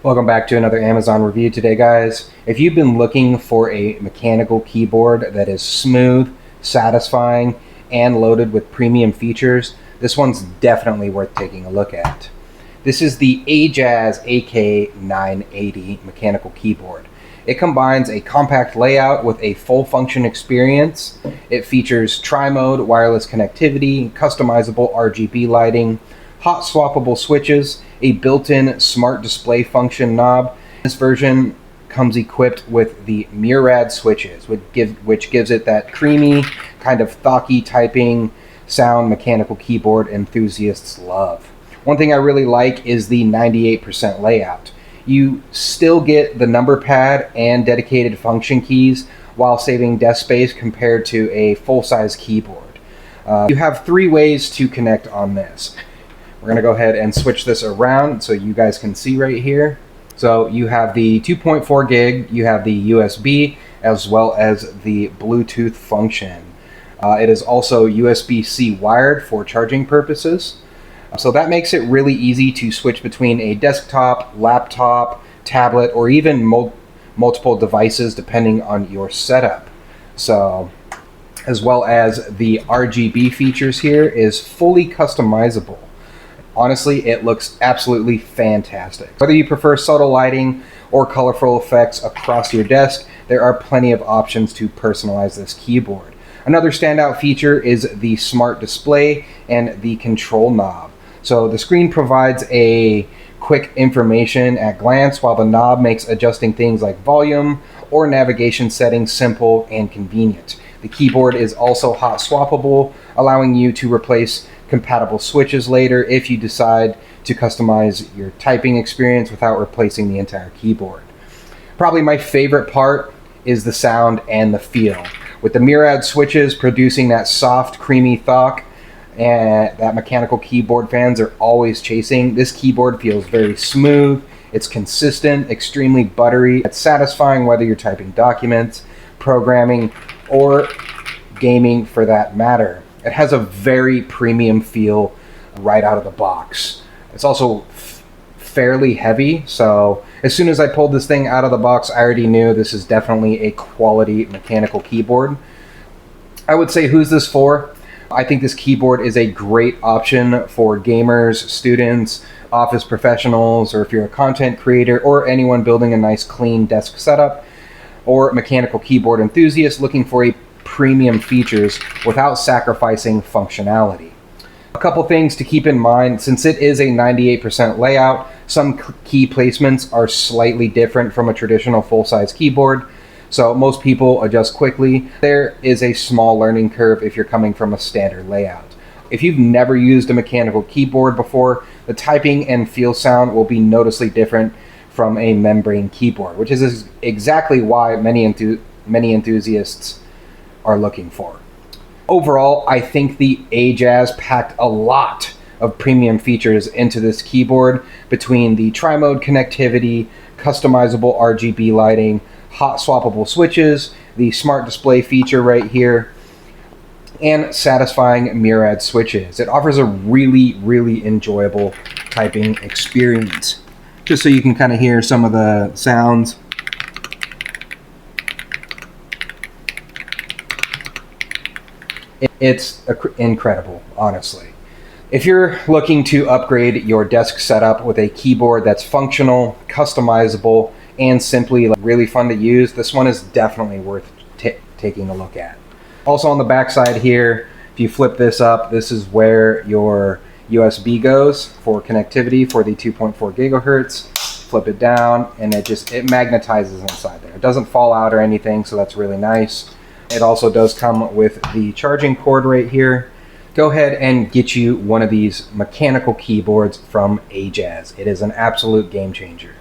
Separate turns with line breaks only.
Welcome back to another Amazon review today, guys. If you've been looking for a mechanical keyboard that is smooth, satisfying, and loaded with premium features, this one's definitely worth taking a look at. This is the AJAZZ AK980 Mechanical Keyboard. It combines a compact layout with a full function experience. It features tri-mode wireless connectivity, customizable RGB lighting, hot swappable switches, a built-in smart display function knob. This version comes equipped with the Murad switches, which gives it that creamy, kind of Thocky typing sound mechanical keyboard enthusiasts love. One thing I really like is the 98% layout. You still get the number pad and dedicated function keys while saving desk space compared to a full-size keyboard. You have three ways to connect on this. We're going to go ahead and switch this around so you guys can see right here. So you have the 2.4 gig, you have the USB, as well as the Bluetooth function. It is also USB-C wired for charging purposes. So that makes it really easy to switch between a desktop, laptop, tablet, or even multiple devices depending on your setup. So, as well as the RGB features here is fully customizable. Honestly, it looks absolutely fantastic. Whether you prefer subtle lighting or colorful effects across your desk, there are plenty of options to personalize this keyboard. Another standout feature is the smart display and the control knob. So the screen provides a quick information at glance, while the knob makes adjusting things like volume or navigation settings simple and convenient. The keyboard is also hot swappable, allowing you to replace compatible switches later if you decide to customize your typing experience without replacing the entire keyboard. Probably my favorite part is the sound and the feel. With the Murad switches producing that soft, creamy thok and that mechanical keyboard fans are always chasing, this keyboard feels very smooth, it's consistent, extremely buttery, it's satisfying whether you're typing documents, programming, or gaming for that matter. It has a very premium feel right out of the box. It's also fairly heavy, so as soon as I pulled this thing out of the box, I already knew this is definitely a quality mechanical keyboard. I would say, who's this for? I think this keyboard is a great option for gamers, students, office professionals, or if you're a content creator or anyone building a nice clean desk setup, or mechanical keyboard enthusiast looking for a premium features without sacrificing functionality. A couple things to keep in mind: since it is a 98% layout, some key placements are slightly different from a traditional full-size keyboard, so most people adjust quickly. There is a small learning curve if you're coming from a standard layout. If you've never used a mechanical keyboard before, the typing and feel sound will be noticeably different from a membrane keyboard, which is exactly why many enthusiasts are looking for. Overall, I think the AJAZZ packed a lot of premium features into this keyboard between the tri-mode connectivity, customizable RGB lighting, hot swappable switches, the smart display feature right here, and satisfying Murad switches. It offers a really, really enjoyable typing experience. Just so you can kind of hear some of the sounds. It's incredible, honestly. If you're looking to upgrade your desk setup with a keyboard that's functional, customizable, and simply really fun to use, this one is definitely worth taking a look at. Also on the back side here, if you flip this up, this is where your USB goes for connectivity for the 2.4 gigahertz. Flip it down and it magnetizes inside there. It doesn't fall out or anything, so that's really nice. It also does come with the charging cord right here. Go ahead and get you one of these mechanical keyboards from AJAZZ. It is an absolute game changer.